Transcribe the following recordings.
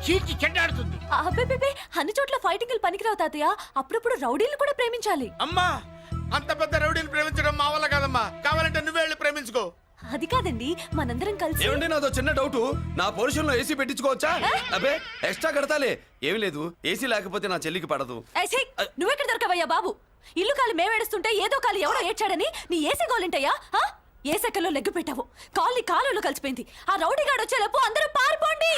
చీల్చి చెడ్డాడుతుంది. అబ్బే అన్ని చోట్ల ఫైటింగ్ పనికిరావు తాతయ్య. అప్పుడప్పుడు రౌడీలు కూడా ప్రేమించాలి. అమ్మా, అంత పెద్ద రౌడీని ప్రేమించడం మా వల్ల కాదమ్మా. కావాలంటే నువ్వే వెళ్ళి ప్రేమించుకో. అది కాదండి, మనందరం కలిసి. ఏమండి, నాదో చిన్న డౌట్. నా పోర్షన్ లో ఏసీ పెట్టించుకోవచ్చా? అబ్బే, ఎక్స్ట్రా కడతాలే. ఏమి లేదు, ఏసీ లేకపోతే నా చెల్లికి పడదు. నువ్వెక్కడ దొరకవయ్యా బాబు? ఇల్లు కాలి మేమేడుస్తుంటే ఏదో కాలి ఎవడో ఏడ్చాడని నీ ఏసీ గోలింటయ్యా? ఏ సెకల్లో లెగ్గు పెట్టావు, కాలి కాలులో కలిసిపోయింది. ఆ రౌడీ గాడు వచ్చేలోపు అందరూ పారిపోండి.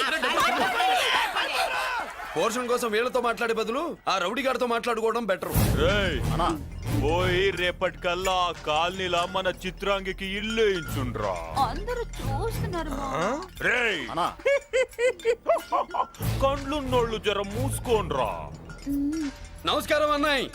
పోర్షన్ కోసం వీళ్ళతో మాట్లాడే బదులు ఆ రౌడీ గారితో మాట్లాడుకోవడం బెటర్. పోయి రేపటికల్లా కాలనీలా మన చిత్రాంగికి ఇల్లు ఇచ్చుండ్రా. అందరూ చూస్తున్నారు. కండ్లున్నోళ్ళు జర మూసుకోండ్రా. నమస్కారం అన్నాయ్.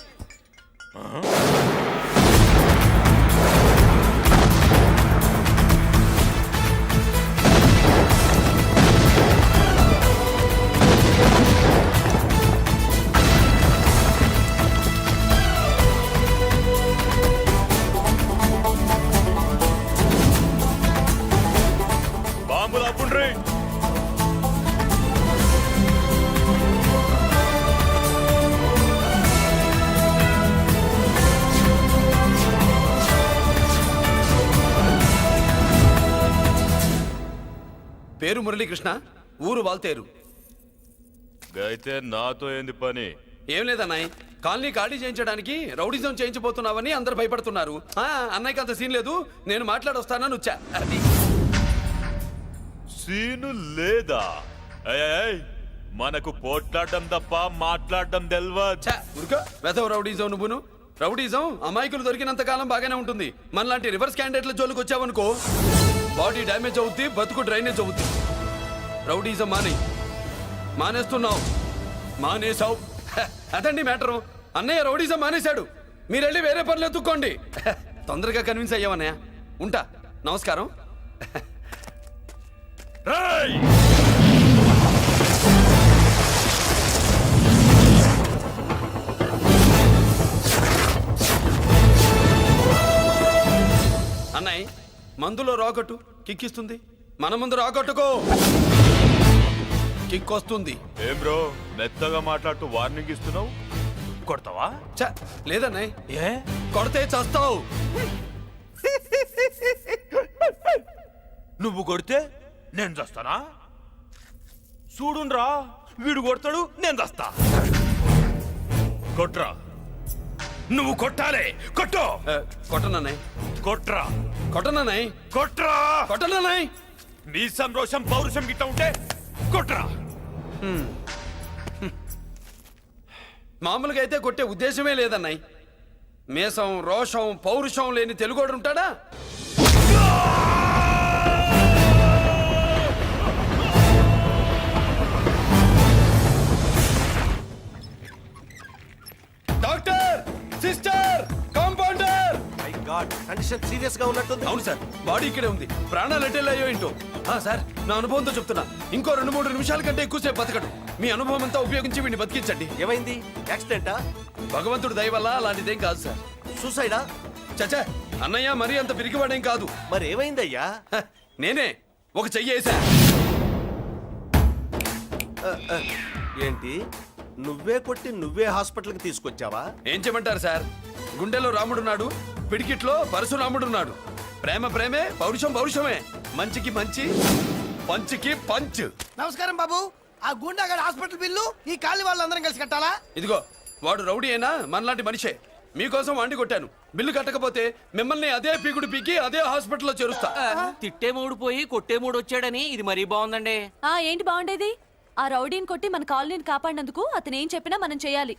బాంబులు అప్పుండ్రీ. పేరు మురళీకృష్ణ, ఊరు వాల్తేరు. అయితే నాతో ఏంది పని? ఏం లేదన్నాయ్, కాలనీ ఖాళీ చేయించడానికి రౌడిజం చేయించబోతున్నావని అందరు భయపడుతున్నారు. అన్నయ్యకి అంత సీన్ లేదు, నేను మాట్లాడొస్తానని వచ్చా. అది సీను లేదా? మనకు పోట్లాడడం తప్ప మాట్లాడడం తెల్వా. వెధవ రౌడీజం నువ్వును. రౌడీజం అమాయకులు దొరికినంత కాలం బాగానే ఉంటుంది. మనలాంటి రివర్స్ క్యాండిడేట్ల జోలికి వచ్చావనుకో, బాడీ డ్యామేజ్ అవుద్ది, బతుకు డ్రైనేజ్ అవుద్ది. రౌడీజం మానేస్తున్నావు, మానేసావు. అదండి మ్యాటరు. అన్నయ్య రౌడీజం మానేశాడు, మీరెళ్ళి వేరే పనులు ఎత్తుక్కోండి. తొందరగా కన్విన్స్ అయ్యావన్నయ్య. ఉంటా, నమస్కారం. అన్నయ్య, మందులో రాకట్టు కిక్కిస్తుంది, మన ముందు రాకట్టుకో కిక్ వస్తుంది. ఏం బ్రో మెత్తగా మాట్లాడుతూ వార్నింగ్ ఇస్తున్నావు? కొడతావా? లేదన్నయ్య, ఏ కొడితే చస్తావు. నువ్వు కొడితే నేను చస్తానా? చూడుండ్రా, వీడు కొడతాడు, నేను చస్తా. కొట్రా, నువ్వు కొట్టాలే. కొట్టు. కొట్టనన్నయ్య, కొట్రా. కొట్టనన్నయ్య, కొట్రా. కొట్టనన్నయ్య. నీ సంతోషం పౌరుషం గిట్ట ఉంటే కొట్రా. మామూలుగా అయితే కొట్టే ఉద్దేశమే లేదన్నయ్య. మేషం, రోషం, పౌరుషం లేని తెలుగోడు ఉంటాడా? Doctor, sister, compounder. My God, condition serious గా ఉన్నట్టుంది. అవును సార్, బాడీ ఇక్కడే ఉంది. ప్రాణాలు ఎట్టెళ్ళాయో ఏంటో. సార్, నా అనుభవంతో చెప్తున్నా, ఇంకో 2-3 నిమిషాల కంటే ఎక్కువసేపు బతకడు. మీ అనుభవం అంతా ఉపయోగించి వీడిని బతికించండి. ఏమైంది? యాక్సిడెంటా? భగవంతుడు దయ వల్ల అలాంటిదేం కాదు సార్. సూసైడా? చచ్చా, అన్నయ్య మరీ అంత పిరికివాడేం కాదు. మరి ఏమైందయ్యా? నేనే ఒక చెయ్యేసా. ఏంటి, నువ్వే కొట్టి నువ్వే హాస్పిటల్కి తీసుకొచ్చావా? ఏం చేయమంటారు సార్, గుండెలో రాముడున్నాడు, పిడికిట్లో పరశురాముడున్నాడు. ప్రేమ ప్రేమే, పౌరుషం పౌరుషమే. మంచికి మంచి, పంచికి పంచ్. నమస్కారం బాబు. ఆ గుండాగడ్ హాస్పిటల్ బిల్లు ఈ కాలి వాళ్ళందరం కలిసి కట్టాలా? ఇదిగో, వాడు రౌడీ అయినా మనలాంటి మనిషే. మీకోసం వండి కొట్టాను. బిల్లు కట్టకపోతే మిమ్మల్ని అదే పీకుడు పీకి అదే హాస్పిటల్లో చేరుస్తా. తిట్టే మూడు పోయి కొట్టే మూడు వచ్చాడని ఇది మరీ బాగుందండి. ఏంటి బాగుండేది? ఆ రౌడీని కొట్టి మన కాలనీని కాపాడినందుకు అతను ఏం చెప్పినా మనం చేయాలి.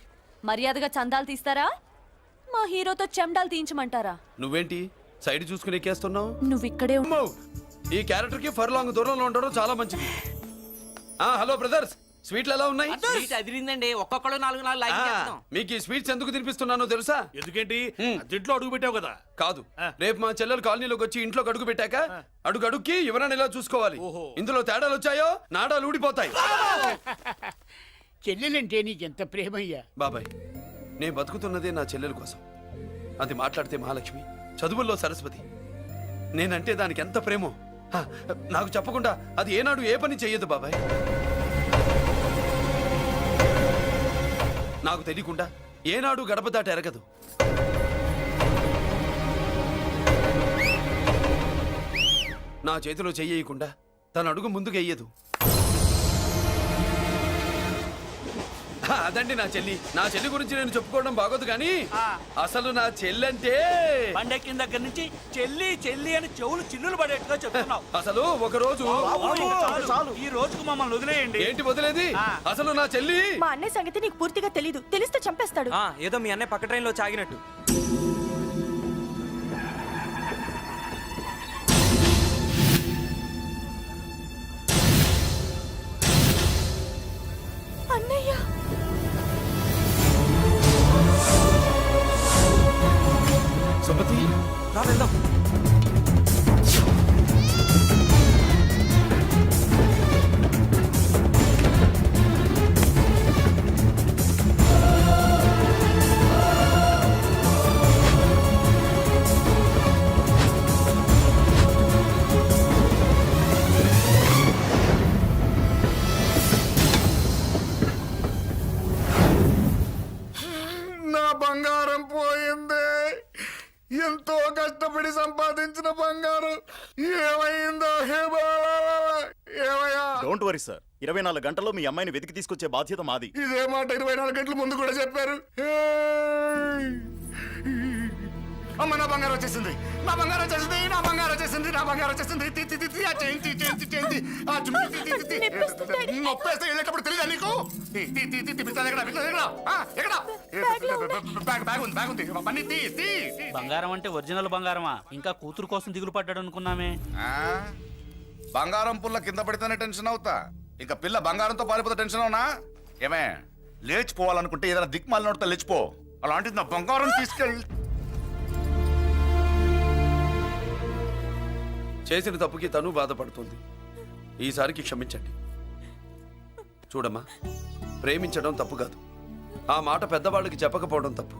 మర్యాదగా చందాలు తీస్తారా, మా హీరోతో చెండాలు తీయించమంటారా? నువ్వేంటి సైడ్ చూసుకుని ఎక్కేస్తున్నావు? నువ్వు ఇక్కడే ఈ క్యారెక్టర్ కి ఫర్ లాంగ్ దూరంలో ఉండడం చాలా మంచిది. హలో బ్రదర్స్, స్వీట్లు ఎలా ఉన్నాయి? స్వీట్ అదిరిందండి, ఒక్కొక్కడు 4 లైక్ చేస్తాం. మీకు ఈ స్వీట్స్ ఎందుకు తినిపిస్తున్నానో తెలుసా? ఎందుకేంటి, ఇంట్లో అడుగు పెట్టావు కదా. కాదు, రేపు మా చెల్లెలు కాలనీలోకి వచ్చి ఇంట్లో అడుగు పెట్టాక అడుగు అడుక్కి ఎవరైనా ఇలా చూసుకోవాలి. ఇందులో తేడాలు వచ్చాయో నాడాలు ఊడిపోతాయి. చెల్లెలంటే నీకెంత ప్రేమయ్యా. బాబాయ్, నేను బతుకుతున్నదే నా చెల్లెల కోసం. అది మాట్లాడితే మహాలక్ష్మి, చదువుల్లో సరస్వతి. నేనంటే దానికి ఎంత ప్రేమో నాకు చెప్పకుండా అది ఏనాడు ఏ పని చెయ్యదు బాబాయ్. నాకు తెలియకుండా ఏనాడు గడప దాట ఎరగదు. నా చేతిలో చెయ్యకుండా తన అడుగు ముందుకు వెయ్యదు. అదండి నా చెల్లి. నా చెల్లి గురించి నేను చెప్పుకోవడం బాగోదు కానీ అసలు నా చెల్లి అంటే పండెక్కిన దగ్గర నుంచి చెల్లి చెల్లి అని చెవులు చిల్లులు పడేట్టుగా చెప్తున్నావు. అసలు ఒక రోజు ఈ రోజుకు మమ్మల్ని వదిలేయండి. ఏంటి వదిలేది? అసలు నా చెల్లి మా అన్నయ్య సంగతి నీకు పూర్తిగా తెలీదు. తెలిస్తే చంపేస్తాడు. ఏదో మీ అన్నయ్య పక్క ట్రైన్ లో చాగినట్టు. అన్నయ్య సుమతి రా వెళ్దాం. నా బంగారం పోయింది. ఎంతో కష్టపడి సంపాదించిన బంగారం ఏమైందో హే బాబా, ఏమయ్యా? డోంట్ వరీ సార్, 24 గంటల్లో మీ అమ్మాయిని వెతికి తీసుకొచ్చే బాధ్యత మాది. ఇదే మాట 24 గంటల ముందు కూడా చెప్పారు. ఏయ్! అమ్మ, నా బంగారం వచ్చేసింది, నా బంగారం వచ్చేసింది, నా బంగారం వచ్చేసింది, నా బంగారం వచ్చేసింది. తి, తి, తి, తి, ఆ చేయించి చేయించి చేయించి ఆ జుమ్మి, తి, తి, తి, తి. నొప్పేస్తే వెళ్ళేటప్పుడు తెలియదా నీకు? తి, తి, తి, తి, తి, పిస్తాది ఎక్కడ? పిస్తాది ఎక్కడ? ఆ, ఎక్కడ? బ్యాగ్ ఉంది, బ్యాగ్ ఉంది. పని తీ, తీ, తీ. బంగారం అంటే ఒరిజినల్ బంగారమా? ఇంకా కూతురు కోసం దిగులు పడ్డాడు అనుకున్నామే. బంగారం పుల్ల కింద పడితేనే టెన్షన్ అవుతా, ఇంకా పిల్ల బంగారంతో పారిపోతే టెన్షన్ అవునా? ఏమే, లేచిపోవాలనుకుంటే ఏదైనా దిక్మాల నోడితే లేచిపో. అలాంటిది నా బంగారం తీసుకెళ్ళి. చేసిన తప్పుకి తను బాధపడుతుంది. ఈసారికి క్షమించండి. చూడమ్మా, ప్రేమించడం తప్పు కాదు, ఆ మాట పెద్దవాళ్ళకి చెప్పకపోవడం తప్పు.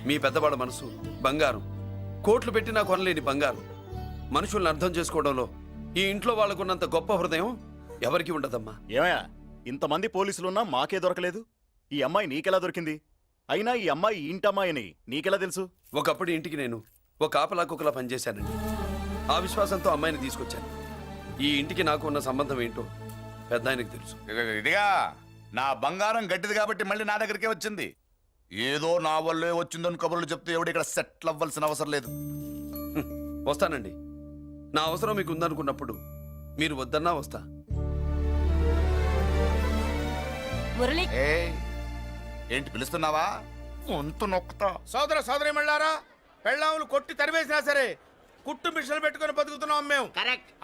మీ పెద్దవాళ్ళ మనసు బంగారం, కోట్లు పెట్టినా కొనలేని బంగారం. మనుషుల్ని అర్థం చేసుకోవడంలో ఈ ఇంట్లో వాళ్ళకున్నంత గొప్ప హృదయం ఎవరికి ఉండదమ్మా. ఏమయ్యా, ఇంతమంది పోలీసులున్నా మాకే దొరకలేదు. ఈ అమ్మాయి నీకెలా దొరికింది? అయినా ఈ అమ్మాయి ఈ ఇంటమ్మాయి అని నీకెలా తెలుసు? ఒకప్పుడు ఇంటికి నేను ఒక ఆపలా కుక్కలా పనిచేశానండి. ఆ విశ్వాసంతో అమ్మాయిని తీసుకొచ్చాను. ఈ ఇంటికి నాకు ఉన్న సంబంధం ఏంటో పెద్ద ఆయనకు తెలుసు. ఇదిగా నా బంగారం గట్టిది కాబట్టి మళ్ళీ నా దగ్గరికే వచ్చింది. ఏదో నా వల్లే వచ్చిందని కబుర్లు చెప్తే ఎవడు ఇక్కడ సెటిల్ అవ్వాల్సిన అవసరం లేదు. వస్తానండి. నా అవసరం మీకు ఉందనుకున్నప్పుడు మీరు వద్దన్నా వస్తా. మురళి, ఏంటి పిలుస్తున్నావా? వంతు నొక్కుతా. సోదర సోదరి మళ్ళారా, పెళ్ళాములు కొట్టి తరివేసినా సరే కుట్టు మిషన్లు పెట్టుకుని బతుకుతున్నాం మేము.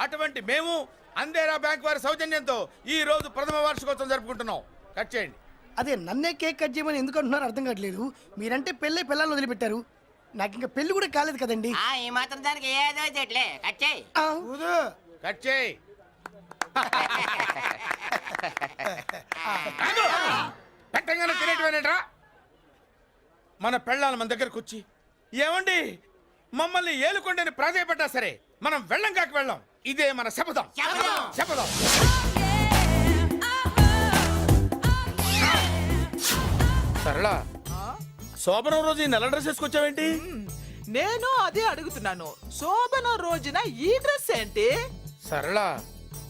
అటువంటి మేము అందేరా బ్యాంక్ వారి సౌజన్యంతో ఈ రోజు ప్రథమ వార్షికోత్సవం జరుపుకుంటున్నాం. కట్ చేయండి. అదే నన్నే కేక్ కట్ చేయమని ఎందుకు అంటున్నారో అర్థం కావట్లేదు. మీరంటే పెళ్ళై పిల్లలు వదిలిపెట్టారు, నాకు ఇంకా పెళ్లి కూడా కాలేదు కదండి. ఈ మాత్రం దానికి ఏదో చెట్లే కచ్చాయి. కట్ చేయి. పెట్టంగానే తినేటివేనేట్రా? మన పెళ్ళాలు మన దగ్గరకు వచ్చి ఏమండి మమ్మల్ని ఏలుకొండని ప్రాధాయపడ్డా సరే మనం వెళ్ళం కాక వెళ్ళం. ఇదే మన శపథం. శపథం. సరళ, శోభనం రోజు ఈ నల్ల డ్రెస్ వేసుకొచ్చావేంటి? నేను అదే అడుగుతున్నాను. శోభన రోజున ఈ డ్రెస్ ఏంటి? సరళ,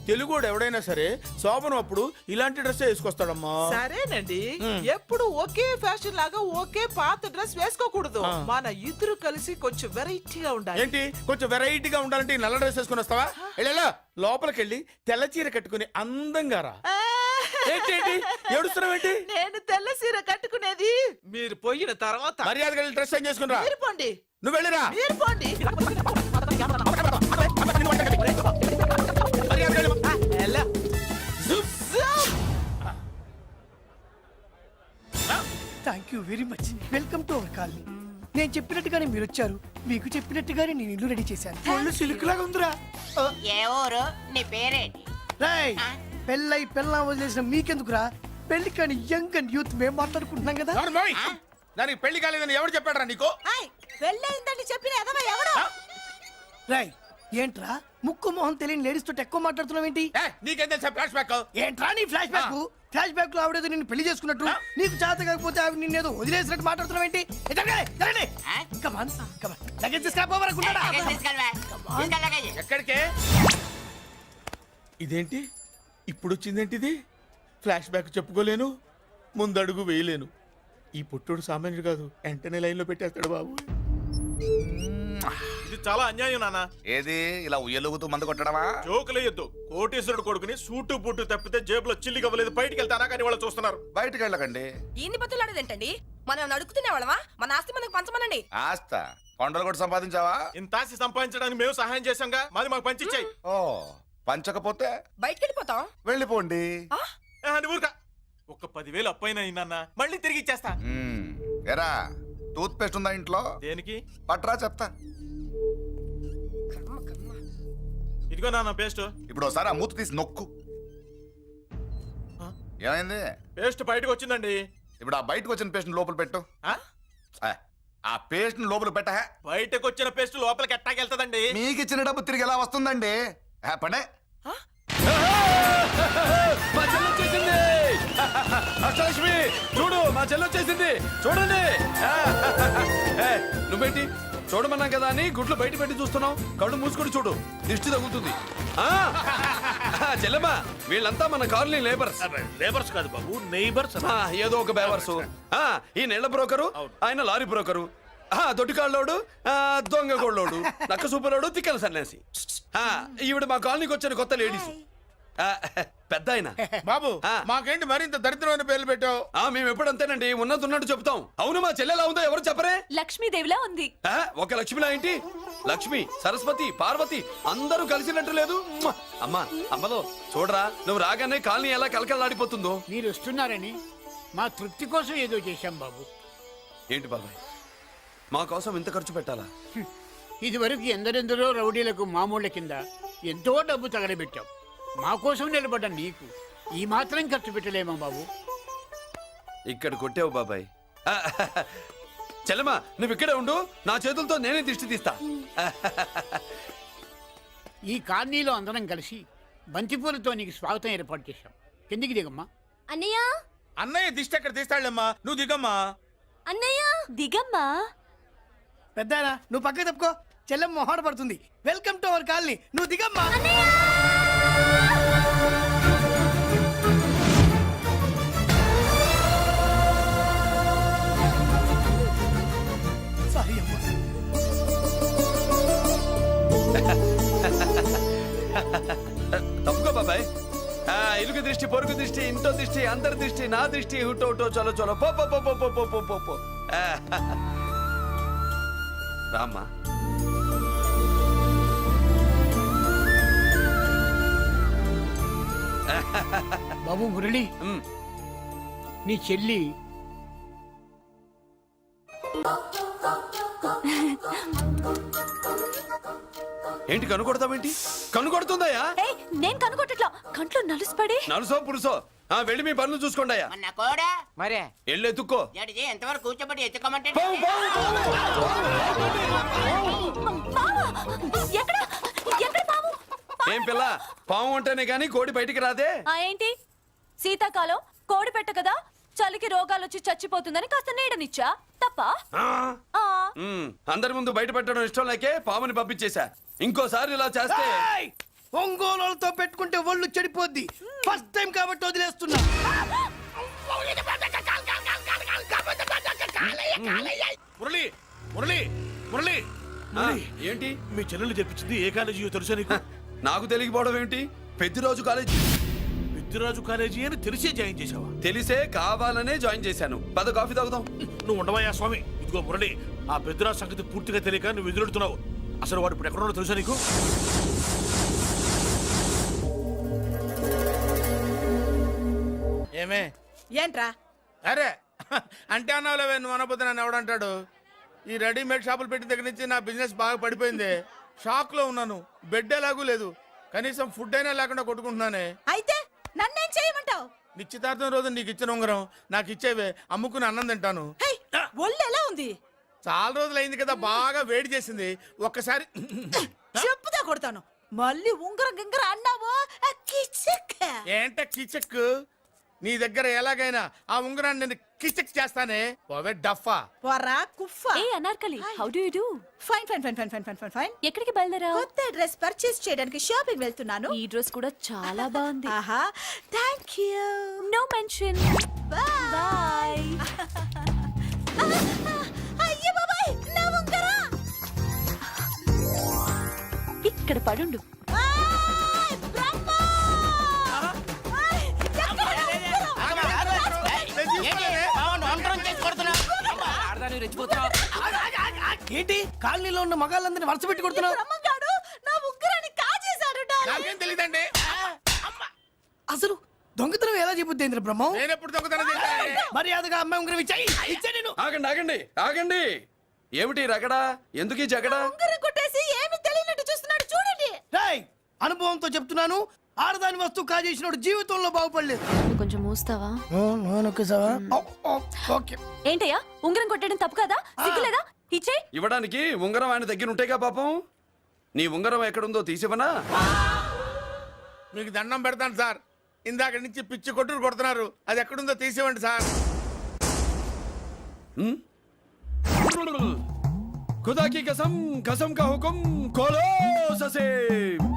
తెలుగుడు ఎవడైనా సరే శోభనం అప్పుడు ఇలాంటి డ్రెస్ వేసుకొస్తాడమ్మా. సరేనండి, ఎప్పుడు ఒకే ఫ్యాషన్ లాగా ఒకే పాత డ్రెస్ వేసుకోకూడదు. మన ఇద్దరు కలిసి కొంచెం వెరైటీగా ఉండాలి. ఏంటి కొంచెం వెరైటీగా ఉండాలంటే ఈ నల్ల డ్రెస్ వేసుకుని వస్తావా? వెళ్ళా లోపలికి వెళ్ళి తెల్ల చీర కట్టుకుని అందంగా రా. ఏంటి ఏడుస్తున్నావేంటి? నేను తెల్ల సీర కట్టుకునేది మీరు పోయిన తర్వాత. మర్యాదగా వెళ్ళి డ్రెస్ చేంజ్ చేసుకుని రా. మీరు పోండి. నువ్వు వెళ్ళిరా. మీరు పోండి. ఎలా? Thank you very much. Welcome to our colony. నేను చెప్పినట్టుగానే మీరు వచ్చారు, మీకు చెప్పినట్టుగానే నేను ఇల్లు రెడీ చేశాను. ఒళ్ళు సిల్క్ లాగా ఉందిరా. ఏ ఊరు? నీ పేరేంటి? రాయ్, పెళ్ళై పెళ్ళం వదిలేసిన మీకెందుకురా? పెళ్లి కాని యంగ్ అండ్ యూత్ మేము మాట్లాడుకుంటున్నాం కదా. దానికి పెళ్లి కాలేదని ఎవరు చెప్పాడరా నీకు? పెళ్ళయిందని చెప్పిన ఎదవ ఎవరు? రాయ్, ఏంట్రా ముక్కు మొహం తెలియని లేడీస్ తోటి ఎక్కువ మాట్లాడుతున్నావు ఏంటి? నీకేం తెలుసా ఫ్లాష్ బ్యాక్ ఏంట్రా నీ ఫ్లాష్ బ్యాక్? ఫ్లాష్ బ్యాక్ లో ఆవిడేదో నిన్ను పెళ్లి చేసుకున్నట్టు, నీకు చేత కాకపోతే ఆవిడ నిన్నేదో వదిలేసినట్టు మాట్లాడుతున్నావు ఏంటి? కమాన్ కమాన్, లగేజ్ తీసుకురాపోవరనుకున్నాడా? ఎక్కడికే ఇదేంటి ఇప్పుడు వచ్చిందేంటి ఇది? ఫ్లాష్ బ్యాక్ చెప్పుకోలేను, ముందడుగు వేయలేను. ఈ పుట్టుడు సామాన్యుడు కాదు, వెంటనే లైన్ లో పెట్టేస్తాడు బాబు. ఇది చాలా అన్యాయం నాన్న. ఏది ఇలా ఉయ్యలుగుతూ మందు కొట్టడమా? జోకులేయొద్దు. కోటేశ్వరుడు కొడుకుని సూటు బుట్టు తప్పితే జేబులో చిల్లి కవ్వలేదు, బయటికి వెళ్తానా కానీ వాళ్ళు చూస్తున్నారు. బయటికి వెళ్ళకండి. ఈయన్ని బతులాడేదేంటండి? మనం అడుగుతున్న వాళ్ళమా? మన ఆస్తి మనకు పంచమనండి. ఆస్త కొండలు కూడా సంపాదించావా? ఇంత ఆస్తి సంపాదించడానికి మేము సహాయం చేశాంగా, మాది మాకు పంచిచ్చాయి. ఓ పంచకపోతే బయటికి వెళ్ళిపోతాం. వెళ్ళిపోండి. ఊరుక ఒక్క 10,000 అప్పైనా నాన్న, మళ్ళీ తిరిగి ఇచ్చేస్తా. ఎరా టూత్ పేస్ట్ ఉందా ఇంట్లో? దేనికి? పట్రా చెప్తా. ఇదిగో నాన్న పేస్ట్. ఇప్పుడు ఒకసారి ఆ మూత తీసి నొక్కు. ఏమైంది? పేస్ట్ బయటకు వచ్చిందండి. ఇప్పుడు ఆ బయటకు వచ్చిన పేస్ట్ లోపల పెట్టు. ఆ? ఆ పేస్ట్ లోపల పెట్ట. బయటకు వచ్చిన పేస్ట్ లోపలికి ఎట్టాకెళ్తదండి? మీకు ఇచ్చిన డబ్బు తిరిగి ఎలా వస్తుందండి? పడే మా చెల్లొచ్చేసింది. అష్టలక్ష్మి చూడు, మా చెల్లొచ్చేసింది చూడండి. నువ్వేంటి చూడమన్నాం కదా అని గుడ్లు బయట పెట్టి చూస్తున్నావు? కళ్ళు మూసుకొని చూడు, దిష్టి తగ్గుతుంది. చెల్లెమ్మా, వీళ్ళంతా మన కాలనీ లేబర్స్. లేబర్స్ కాదు బాబు, నైబర్స్. ఏదో ఒక బేవర్సు. ఈ నెల బ్రోకరు, ఆయన లారీ బ్రోకరు, దొడ్డికాళ్ళోడు, దొంగ గోళ్ళోడు, నక్క సూపరోడు, తిక్కల సన్యాసి. ఈవిడ మా కాలనీకి వచ్చిన కొత్త లేడీస్. పెద్ద ఆయన. బాబు మాకేంటి మరింత దరిద్రమైన పేర్లు పెట్టావు? మేము ఎప్పుడంతేనండి, ఉన్నది ఉన్నట్టు చెప్తాం. అవును, మా చెల్లెలా ఉందో ఎవరు చెప్పరే? లక్ష్మీదేవిలా ఉంది. ఒక లక్ష్మిలా ఏంటి? లక్ష్మి, సరస్వతి, పార్వతి అందరూ కలిసినట్టు లేదు. అమ్మా అమ్మలో చూడరా, నువ్వు రాగానే కాలనీ ఎలా కలకలాడిపోతుందో. మీరు వస్తున్నారని మా తృప్తి కోసం ఏదో చేశాం బాబు. ఏంటి బాబాయ్, మా కోసం ఇంత ఖర్చు పెట్టాలా? ఇది వరకు ఎందరెందరో రౌడీలకు మామూళ్ళ కింద ఎంతో డబ్బు తగలబెట్టాం. మా కోసం నిలబడ్డ నీకు ఈ మాత్రం ఖర్చు పెట్టలేమా బాబు? ఇక్కడ కొట్టావు బాబాయ్. చెల్లెమ్మా, నువ్వు ఇక్కడే ఉండు, నా చేతులతో నేనే దిష్టి తీస్తా. ఈ కాలనీలో అందరం కలిసి బంతిపూలతో నీకు స్వాగతం ఏర్పాటు చేశాం. కిందికి దిగమ్మా. అన్నయ్య అన్నయ్య దిష్టి ఎక్కడ తీస్తాడమ్మా, నువ్వు దిగమ్మా. అన్నయ్య దిగమ్మా. పెద్దారా నువ్వు పక్కకి తప్పుకో, చెల్లెమ్మ మొహాట పడుతుంది. వెల్కమ్ టు అవర్ కాలనీ, నువ్వు దిగమ్మా. సారీ అమ్మా. తప్పుకో బాబాయ్. ఇరుగు దృష్టి, పొరుగు దృష్టి, ఇంటో దృష్టి, అందరి దృష్టి, నా దృష్టి, హుటో హుటో చలో చలో పో పో పో పో పో పో పో పో. రామ్మా. బాబు మురళి, నీ చెల్లి ఏంటి కనుకొడతావేంటి? కనుకొడుతుందయ్యా? నేను కనుగొట్టట్లా, కంట్లో నలుసుపడి. నలుసో పురుసో వెళ్ళి మీ పనులు చూసుకోండి అయ్యా. మొన్న కూడా మరే వెళ్ళి ఎత్తుక్కో. జడ్జి ఎంతవరకు కూర్చోబెట్టి ఎత్తుకోమంటే ఎక్కడ ఎక్కడ పాము? ఏం పిల్ల, పాము అంటేనే గాని కోడి బయటికి రాదే. ఏంటి శీతాకాలం కోడి పెట్ట కదా, చలికి రోగాలు వచ్చి చచ్చిపోతుందని కాస్త నీడనిచ్చా, తప్ప? అందరి ముందు బయట పెట్టడం ఇష్టం లేకే పాముని పంపించేశా. ఇంకోసారి ఇలా చేస్తే ఒంగోలుతో పెట్టుకుంటే ఒళ్ళు చెడిపోద్ది. ఫస్ట్ టైం కాబట్టి వదిలేస్తున్నా. మురళి మురళి మురళి ఏంటి మీ చెల్లెలు చెప్పించింది ఏ కాలేజీ తెలుసా నీకు? నాకు తెలియకపోవడం ఏంటి? పెద్దిరాజు కాలేజీ. పెద్దిరాజు కాలేజీ అని తెలిసే జాయిన్ చేసావా? తెలిసే కావాలనే జాయిన్ చేశాను. పద కాఫీ తాగుదాం. నువ్వు ఉండవయ్యా స్వామి. ఇదిగో మురళి, ఆ పెద్దిరాజు సంగతి పూర్తిగా తెలియక నువ్వు ఎదురెడుతున్నావు. అసలు వాడు ఇప్పుడు ఎక్కడున్నాడో తెలుసా నీకు? ఏమే ఏంట్రా? అరే అంటే అన్నావులేవే, నువ్వు అనబోతే నన్ను ఎవడంటాడు? ఈ రెడీమేడ్ షాపులు పెట్టిన దగ్గర నుంచి నా బిజినెస్ బాగా పడిపోయింది. షాక్ లో ఉన్నాను, బెడ్ ఎలాగూ లేదు, కనీసం ఫుడ్ అయినా లేకుండా కొట్టుకుంటున్నానే. అయితే నన్నేం చేయమంటావు? నిశ్చితార్థం రోజు నీకు ఇచ్చిన ఉంగరం నాకు ఇచ్చేవే, అమ్ముకుని అన్నం తింటాను. ఒళ్ళు ఎలా ఉంది? చాలా రోజులు అయింది కదా, బాగా వేడి చేసింది. ఒక్కసారి చెప్పుదా కొడతాను మళ్ళీ ఉంగరం గింగర అన్నావో కిచక్ ఏంట కిచక్ నీ దగ్గర ఎలాగైనా ఆ ఉంగరాన్ని నేను కిచక్ చేస్తానే పోవే డఫా పోరా కుఫ్ఫా ఏ Anarkali how do you do fine fine fine fine fine fine fine fine ఎక్కడికి బయలుదేరావు కొత్త డ్రెస్ పర్చేస్ చేయడానికి షాపింగ్ వెళ్తున్నాను ఈ డ్రెస్ కూడా చాలా బాగుంది ఆహా థ్యాంక్ యూ నో మెన్షన్ బాయ్ అయ్యో బాబాయ్ నా ఉంగరం ఇక్కడ పడుండు ఆయ్, బ్రహ్మ! ఆయ్, ఎక్కడ నా ఉంగరం? ఏంటి కాలనీలో ఉన్న మగాళ్ళందరినీ వరుస పెట్టి కొడుతున్నావు బ్రహ్మంగాడు నా ఉంగరాన్ని కాజేశాడు డార్లింగ్. నాకేం తెలియదండి అసలు దొంగతనం ఎలా చెబుద్ది బ్రహ్మం నేను ఎప్పుడు దొంగతనం చేశాను మర్యాదగా అమ్మాయి ఉంగరం ఇచ్చాయి ఇచ్చా నేను ఆగండి ఆగండి ఆగండి ఏమిటి రగడా ఎందుకు ఈ జగడా ఉంగరం కొట్టేసి ఏమీ తెలియనట్టు చూస్తున్నాడు చూడండి. రేయ్ అనుభవంతో చెప్తున్నాను ఆడదాని వస్తువు కాజేసినోడు జీవితంలో బాగుపడలేదు కొంచెం మూస్తావా ఓకే ఏంటయ్యా ఉంగరం కొట్టడం తప్పు కదా సిగ్గులేదా ఇచ్చే ఇవ్వడానికి ఉంగరం ఆయన దగ్గర ఉంటేగా పాపం నీ ఉంగరం ఎక్కడుందో తీసివనా మీకు దండం పెడతాను సార్ ఇందాక నుంచి పిచ్చి కొట్టుడు కొడుతున్నారు అది ఎక్కడుందో తీసివ్వండి సార్ खुदा की कसम कसम का हुकुम खोलो ससे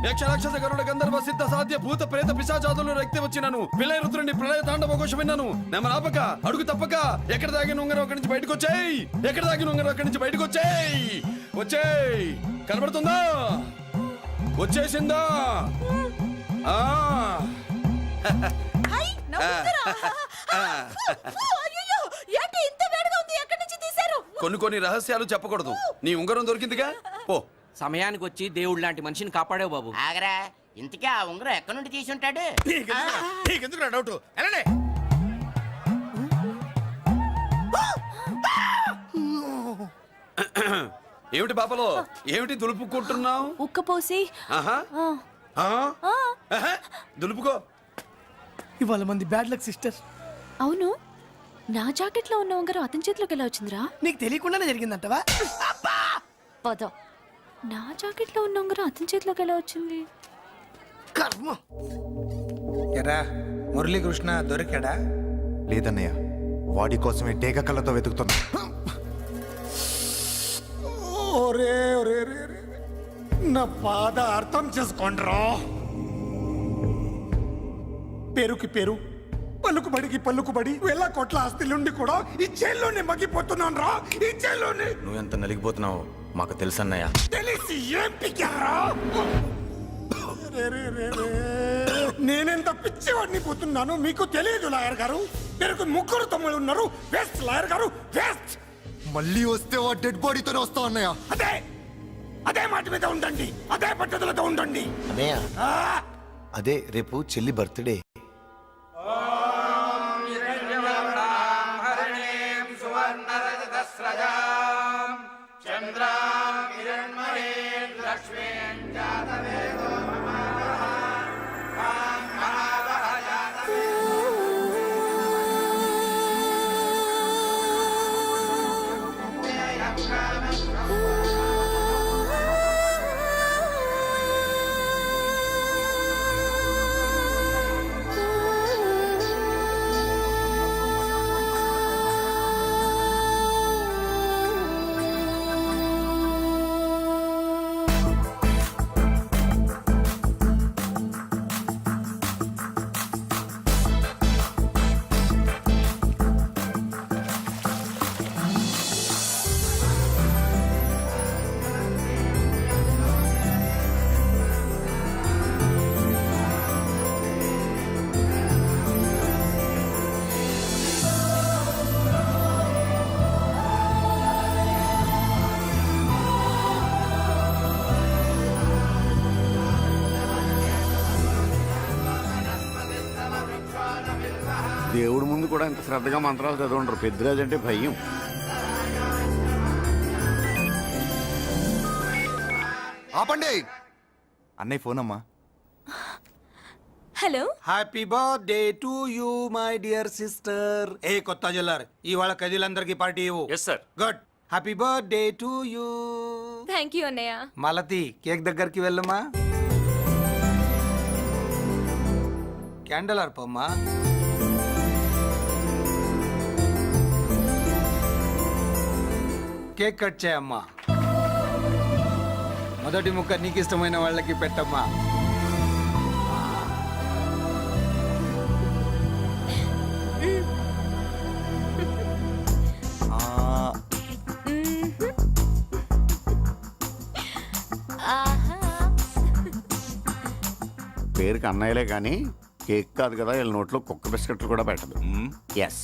యక్ష రాక్షస గరుడ గంధర్వ సిద్ధ సాధ్య భూత ప్రేత పిశాచాదులు రక్తి వచ్చినాను విలయ రుద్రుని ప్రళయ తాండవ ఘోషం విన్నాను నెమలాపక అడుగు తప్పక ఎక్కడ దాగిన ఉంగరం అక్కడి నుంచి బయటకు వచ్చేయ్ ఎక్కడ దాగిన ఉంగరం అక్కడి నుంచి బయటకు వచ్చేయ్ వచ్చేయ్ కనబడుతుందా వచ్చేసిందా ఆ హై నా ఉంగరం. అయ్యో ఏంటి ఇంత వేడిగా ఉంది ఎక్కడి నుంచి తీశారు? కొన్ని రహస్యాలు చెప్పకూడదు నీ ఉంగరం దొరికిందిగా పో సమయానికి వచ్చి దేవుడు లాంటి మనిషిని కాపాడావు బాబు ఆగరా ఇంతకీ ఆ ఉంగరం ఎక్కడి నుండి తీసి ఉంటాడు నీకెందుకు డౌట్ వెళ్ళండి ఏమిటి పాపలో ఏమిటి దులుపుకుంటున్నావు ఉక్కపోసి ఆహా ఆ, ఆ, ఆహా, దులుపుకో ఇవాళ మంది బ్యాడ్ లక్ సిస్టర్ అవును నా జాకెట్ లో ఉన్న ఉంగరం అతని చేతిలోకి ఎలా వచ్చిందిరా నీకు తెలియకుండానే జరిగిందంటవా పద నా జాకెట్ లో ఉన్న ఉంగరం అతని చేతిలోకి ఎలా వచ్చింది కర్మ ఎరా మురళీకృష్ణ దొరికాడా? లేదన్నయ్య వాడి కోసమే డేగ కళ్ళతో వెతుకుతున్నా ఒరే ఒరే ఒరే ఒరే. నా బాధ అర్థం చేసుకోండిరా. పేరుకి పేరు పలుకుబడికి పలుకుబడి వేల కోట్ల ఆస్తిలుండి కూడా ఈ జైల్లోనే మగ్గిపోతున్నాను రా ఈ జైల్లోనే. నువ్వెంత నలిగిపోతున్నావు మాకు తెలుసన్నయ్య తెలిసి ఏం పిక్కారా? నేనెంత పిచ్చివాడిని పోతున్నాను మీకు తెలియదు లాయర్ గారు. పేరుకు ముగ్గురు తమ్ముళ్ళు ఉన్నారు. వేస్ట్ లాయర్ గారు వేస్ట్. మళ్ళీ వస్తే ఆ డెడ్ బాడీతోనే వస్తావు అన్నయ్య. అదే అదే మాట మీద ఉండండి. అదే పట్టుదలతో ఉండండి. అన్నయ్య ఆ! అదే రేపు చెల్లి బర్త్డే. దేవుడి ముందు కూడా ఇంత శ్రద్ధగా మంత్రాలు చదవంటారు పెద్దరాజు అంటే భయం. ఆపండి అన్నయ్య ఫోన్ అమ్మా. Hello happy birthday to you my dear sister. ఏ కొత్త జిల్లార్ ఇవాళ కదిలందరికీ పార్టీ ఇవ్వు. Yes sir. Good. Happy birthday to you. Thank you అన్నయ్య. మలతి కేక్ దగ్గరికి వెళ్ళమ్మా. క్యాండల్ అర్పమ్మా. కేక్ కట్ చేయమ్మా. మొదటి ముక్క నీకు ఇష్టమైన వాళ్ళకి పెట్టమ్మా. పేరుకి అన్నయ్యలే కానీ కేక్ కాదు కదా, వీళ్ళ నోట్లో కుక్క బిస్కెట్లు కూడా పెట్టదు. ఎస్.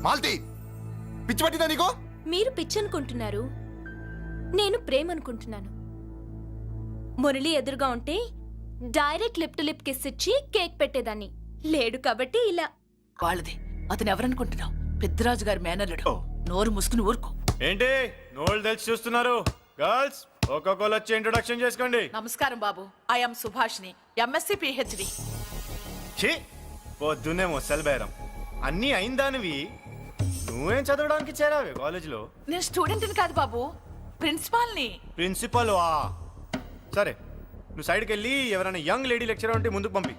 మాల్తి పిచ్చి పట్టిందా నీకు? మీరు పిచ్చి అనుకుంటున్నారు, నేను ప్రేమ అనుకుంటున్నాను. మురళి ఎదురుగా ఉంటే direct lip to lip kiss ఇచ్చి కేక్ పెట్టేదాన్ని. లేడు కాబట్టి ఇలా. వాళ్ళది. అతను ఎవరనుకుంటున్నావు? పెద్దరాజు గారి మేనల్లుడు. నోరు ముసుకుని ఊరుకో. ఏంటి నోళ్ళు తెలిసి చూస్తున్నారు? గర్ల్స్ ఒక్కొక్కరు వచ్చి ఇంట్రొడక్షన్ చేసుకోండి. నమస్కారం బాబు. I'm Subhashini, MSc PhD. ఛీ, పొద్దున్నే ముసలి బేరం అన్నీ అయిందానివి. నువ్వేం చదవడానికి చేరావే కాలేజీలో? నేను స్టూడెంట్ని కాదు బాబు, ప్రిన్సిపాల్ని. ప్రిన్సిపల్ వా? సరే, నువ్వు సైడ్కి వెళ్ళి ఎవరైనా యంగ్ లేడీ లెక్చరర్ ఉంటే ముందుకు పంపి.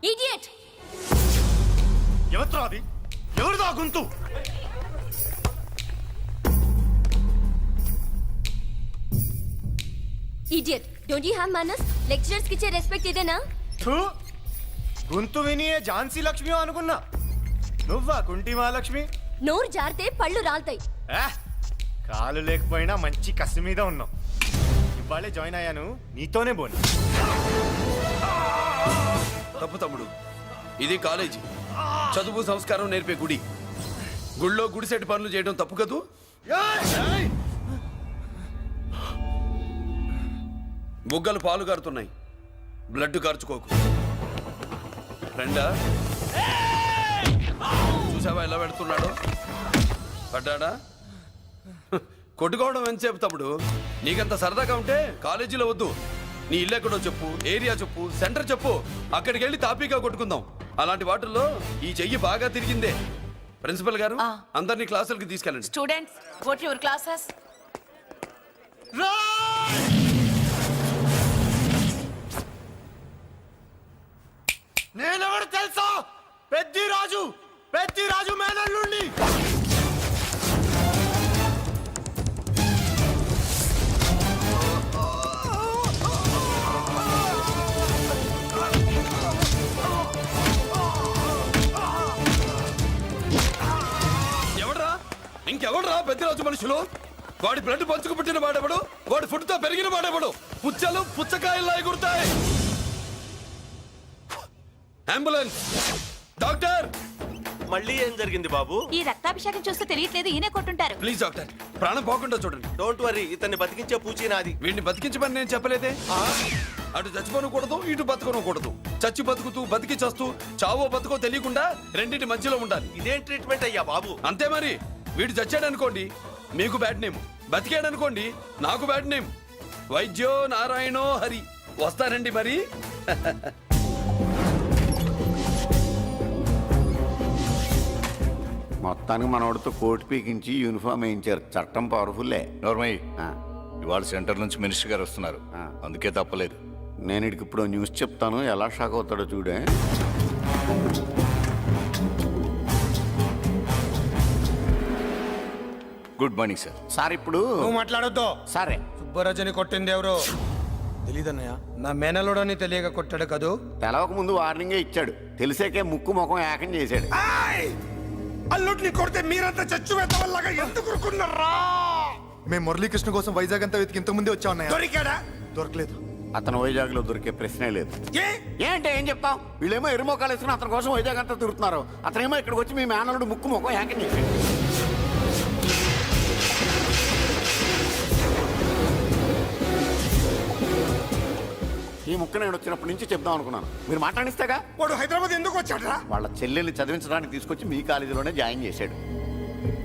ఇడియట్. ఎవరితో అది? ఎవరిదో ఆ గొంతు? Idiot. Don't you have manners? Lecturers కి ఇచ్చే రెస్పెక్ట్ ఇదేనా? థూ, గొంతు విని ఏ ఝాన్సీ లక్ష్మి అనుకున్నా. నువ్వా కుంటి మహాలక్ష్మి? నోరు జారితే పళ్ళు రాల్తాయి. కాలు లేకపోయినా మంచి కసి మీద ఉన్నావు. ఇవాళే జాయిన్ అయ్యాను, నీతోనే బోని. తప్పు తమ్ముడు, ఇది కాలేజీ, చదువు సంస్కారం నేర్పే గుడి. గుళ్ళో గుడిసెట్టి పనులు చేయడం తప్పు కదూ? బుగ్గలు పాలు కారుతున్నాయి, బ్లడ్ కార్చుకోకు. ఫ్రెండా, చూసావా ఎలా పెడుతున్నాడు? పడ్డాడా? కొట్టుకోవడం ఎంతసేపు తమ్ముడు? నీకంత సరదాగా ఉంటే కాలేజీలో వద్దు. నీ ఇల్లు ఎక్కడో చెప్పు, ఏరియా చెప్పు, సెంటర్ చెప్పు, అక్కడికి వెళ్ళి తాపీగా కొట్టుకుందాం. అలాంటి వాటిల్లో ఈ చెయ్యి బాగా తిరిగిందే. ప్రిన్సిపల్ గారు, అందరినీ క్లాసులకి తీసుకెళ్ళండి. Students, go to your classes. నేనెవరు తెలుసా? పెద్దిరాజు, పెద్దిరాజు మేనల్లుండి. ఎవడ్రా? ఇంకెవడ్రా పెద్దిరాజు మనుషులు? వాడి బ్లడ్ పంచుకు పుట్టిన వాడెవడు? వాడి ఫుడ్ తో పెరిగిన వాడెవడు? పుచ్చలు పుచ్చకాయల్లా ఎగురుతాయి. Ambulance, doctor. మళ్ళీ ఏం జరిగింది బాబు? ఈ రక్తాభిషేకం చూస్తే తెలియట్లేదు, ఈయనే కొట్టుంటారు. ప్లీజ్ డాక్టర్, ప్రాణం పోకుండా చూడండి. డోంట్ వరీ, ఇతన్ని బతికించే పూచి నాది. వీడిని బతికించమని నేను చెప్పలేదే. అటు చచ్చిపోనకూడదు, ఇటు బతకనకూడదు. చచ్చి బతుకుతూ, బతికి చస్తూ, చావో బతుకో తెలియకుండా రెండింటి మధ్యలో ఉండాలి. ఇదేం ట్రీట్మెంట్ అయ్యా బాబు? అంతే మరి. వీడు చచ్చాడనుకోండి, మీకు బ్యాడ్ నేమ్. బతికాడనుకోండి, నాకు బ్యాడ్ నేమ్. వైద్యో నారాయణో హరి. వస్తారండి మరి. మొత్తానికి మనోడితో కోట్ పీకించి యూనిఫామ్ వేయించారు. చట్టం పవర్ఫుల్లే. నోర్మయ్య, ఇవాళ సెంటర్ నుంచి మినిస్టర్ గారు వస్తున్నారు, అందుకే తప్పలేదు. నేను ఇడికి ఇప్పుడు న్యూస్ చెప్తాను, ఎలా షాక్ అవుతాడో చూడే. Good morning sir. సార్ ఇప్పుడు నువ్వు మాట్లాడొద్దు. సరే, సుబ్బరాజుని కొట్టింది ఎవరు? తెలీదన్నయ్య. నా మేనలోడని తెలియక కొట్టాడు కదూ. తెలవక ముందు వార్నింగే ఇచ్చాడు, తెలిసాకే ముక్కు ముఖం ఏకం చేశాడు. అల్లుడిని కొడితే మీరంతా చచ్చు వేతవల్లాగా ఎందుకు ఊరుకున్నారా? మేము మురళీకృష్ణ కోసం వైజాగ్ అంతా వెతికి ఇంతకు ముందే వచ్చా ఉన్నాయా? దొరికాడా? దొరకలేదు. అతను వైజాగ్ లో దొరికే ప్రశ్నే లేదు. ఏంటే ఏం చెప్తాం? వీళ్ళేమో ఎరుమోకాలు వేసుకుని అతని కోసం వైజాగ్ అంతా తిరుగుతున్నారు. అతనేమో ఇక్కడికి వచ్చి మీ మేనలుడు ముక్కు ముఖం ఏకం చేశాడు. ఈ ముక్క నేను వచ్చినప్పటి నుంచి చెప్దాం అనుకున్నాను, మీరు మాట్లాడిస్తేగా. వాడు హైదరాబాద్ ఎందుకు వచ్చాడరా? వాళ్ళ చెల్లెల్ని చదివించడానికి తీసుకొచ్చి మీ కాలేజీలోనే జాయిన్ చేశాడు.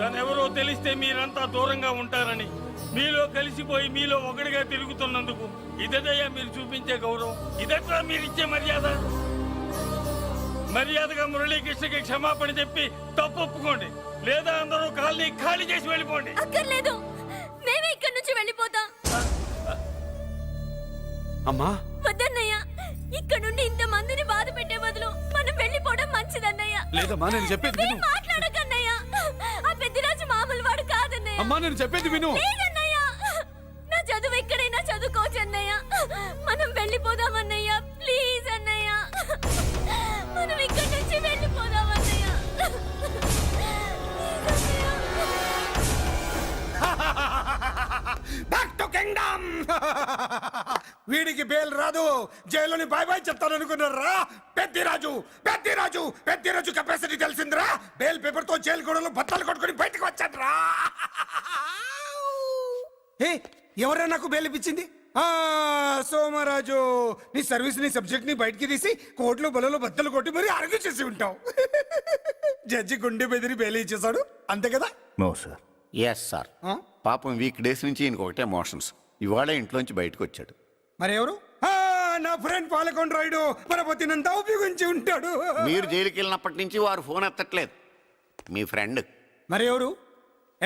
తనెవరో తెలిస్తే మీరంతా దూరంగా ఉంటారని, మీలో కలిసిపోయి మీలో ఒకటిగా తిరుగుతున్నందుకు ఇదటయ్యా మీరు చూపించే గౌరవం, ఇదట్లా మీరిచ్చే మర్యాద. మర్యాదగా మురళీకృష్ణకి క్షమాపణ చెప్పి తప్పు ఒప్పుకోండి, లేదా అందరూ కాలనీ ఖాళీ చేసి వెళ్ళిపోండి. అక్కర్లేదు, మేమే ఇక్కడి నుంచి వెళ్ళిపోతాం. అమ్మా వద్దన్నయ్య, ఇక్కడ నుండి ఇంత మందిని బాధ పెట్టే బదులు మనం వెళ్ళిపోవడం మంచిదన్నయ్య. లేదమ్మా, నేను చెప్పేది విను. మాట్లాడకన్నయ్య, ఆ పెద్దిరాజు మామూలు వాడు కాదన్నయ్య. అమ్మా నేను చెప్పేది విను. లేదన్నయ్య, నా చదువు ఎక్కడైనా చదువుకోవచ్చు అన్నయ్య. మనం వెళ్ళిపోదామన్నయ్య, ప్లీజ్ అన్నయ్య. మనం ఇక్కడి నుంచి వెళ్ళిపోదామన్నయ్య. Back to kingdom. వీడికి బెయిల్ రాదు, జైల్లోని బాయ్ బాయ్ చెప్తాను అనుకున్నారా? పెద్దిరాజు పెద్దిరాజు పెద్దిరాజు కెపాసిటీ తెలిసిందిరా. బెయిల్ పేపర్ తో జైలు గోడలో బట్టలు కొట్టుకుని బయటకు వచ్చాడ్రా. ఎవరా నాకు బెయిల్ ఇప్పించింది? సోమరాజు, నీ సర్వీస్ నీ సబ్జెక్ట్ ని బయటికి తీసి కోర్టులో బలలో బద్దలు కొట్టి మరి అరుగు చేసి ఉంటావు. జడ్జి గుండె బెదిరి బెయిల్ ఇచ్చేసాడు, అంతే కదా? No sir. Yes sir. పాపం వీక్ డేస్ నుంచి ఈయనకు ఒకటే మోషన్స్. ఇవాళ ఇంట్లోంచి బయటకు వచ్చాడు. మరి ఎవరు? నా ఫ్రెండ్ పాలకొండ రాయుడు పరపతినంతా ఉపయోగించి ఉంటాడు. మీరు జైలుకి వెళ్ళినప్పటి నుంచి వారు ఫోన్ ఎత్తట్లేదు. మీ ఫ్రెండ్. మరి ఎవరు?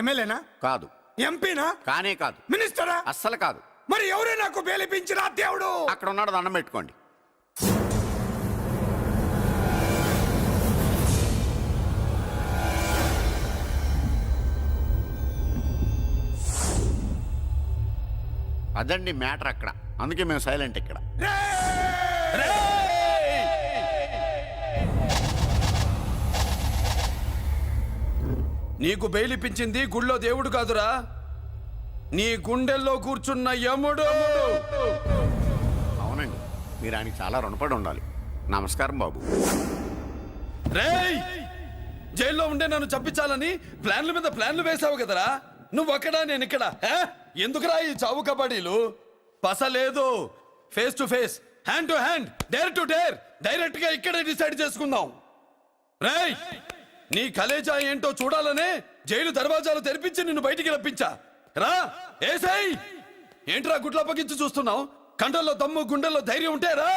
ఎమ్మెల్యేనా? కాదు. ఎంపీనా? కానే కాదు. మినిస్టరా? అస్సలు కాదు. మరి ఎవరే నాకు బేలిపించిన దేవుడు? అక్కడ ఉన్నాడు, దండం పెట్టుకోండి. అదండి మ్యాటర్ అక్కడ. అందుకే మేము సైలెంట్ ఇక్కడ. నీకు బెయిలిపించింది గుళ్ళో దేవుడు కాదురా, నీ గుండెల్లో కూర్చున్న యముడు. అవునండి, మీరు ఆయనకి చాలా రుణపడి ఉండాలి. నమస్కారం బాబు. రేయ్, జైల్లో ఉండే నన్ను చంపించాలని ప్లాన్ల మీద ప్లాన్లు వేసావు కదరా. నువ్వక్కడా నేను ఇక్కడ. ఎందుకురా ఈ చావు కబడ్డీలు? పస లేదు, face to face, hand to hand, dare to dare, direct గా ఇక్కడే డిసైడ్ చేసుకుందాం. రేయ్, నీ కలేజా ఏంటో చూడాలనే జైలు దర్వాజాలు తెరిపించి నిన్ను బయటికి రప్పించా. రా ఏసై. ఏంట్రా గుడ్లప్పగించి చూస్తున్నావు? కండల్లో దమ్ము, గుండెల్లో ధైర్యం ఉంటే రా,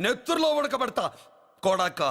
నెత్తురులో ఉడకబడతా కొడక.